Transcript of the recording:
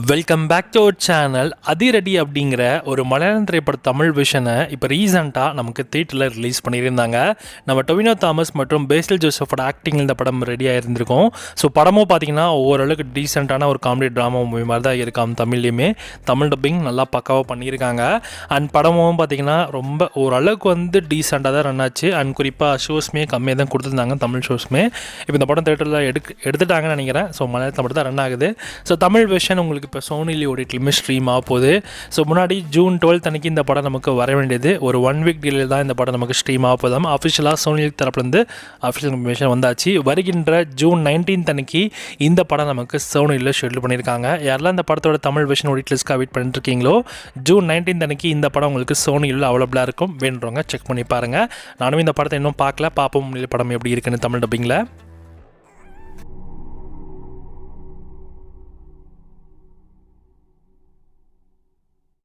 Welcome back to our channel. அதிரடி அப்படிங்கிற ஒரு மலையாளம் திரைப்பட தமிழ் விஷனை இப்போ ரீசெண்டாக நமக்கு தியேட்டரில் ரிலீஸ் பண்ணியிருந்தாங்க. நம்ம டொவினோ தாமஸ் மற்றும் பேசில் ஜோசஃபோட ஆக்டிங்கில் இந்த படம் ரெடியாக இருந்திருக்கும். ஸோ படமும் பார்த்தீங்கன்னா ஓரளவுக்கு டீசெண்டான ஒரு காமெடி ட்ராமா மூவி மாதிரி தான் இருக்காம். தமிழ்லையுமே தமிழ் டப்பிங் நல்லா பக்காவாக பண்ணியிருக்காங்க. அண்ட் படமும் பார்த்தீங்கன்னா ரொம்ப ஓரளவுக்கு டீசெண்டாக தான் ரன் ஆச்சு. அண்ட் குறிப்பாக ஷோஸ்மே கம்மியாக தான் கொடுத்துருந்தாங்க, தமிழ் ஷோஸ்மே. இப்போ இந்த படம் தியேட்டரில் எடுத்துட்டாங்கன்னு நினைக்கிறேன். ஸோ மலையாளத்தில் மட்டும் தான் ரன் ஆகுது. ஸோ தமிழ் விஷன் உங்களுக்கு இப்போ சோனிலி ஓடிடிலுமே ஸ்ட்ரீம் ஆக போகுது. ஸோ முன்னாடி ஜூன் 12 அன்றைக்கி இந்த படம் நமக்கு வர வேண்டியது. ஒரு 1 வீக் டிலே தான் இந்த படம் நமக்கு ஸ்ட்ரீம் ஆக போதாம். அஃபிஷியலாக சோனிலி தரப்புலேருந்து அஃபிஷியல் இன்ஃபர்மேஷன் வந்தாச்சு. வருகின்ற ஜூன் 19 அன்றைக்கி இந்த படம் நமக்கு சோனியில் ஷெட்யூல் பண்ணியிருக்காங்க. யாரெல்லாம் இந்த படத்தோட தமிழ் விஷன் ஓடிடிலுக்காக வெயிட் பண்ணிட்டு இருக்கீங்களோ, ஜூன் 19 அன்றைக்கி இந்த படம் உங்களுக்கு சோனியில் அவைலபிளாக இருக்கும். வேண்டுறவங்க செக் பண்ணி பாருங்கள். நானும் இந்த படத்தை இன்னும் பார்க்கல, பார்ப்போம் படம் எப்படி இருக்குன்னு தமிழ் டப்பிங்கில்.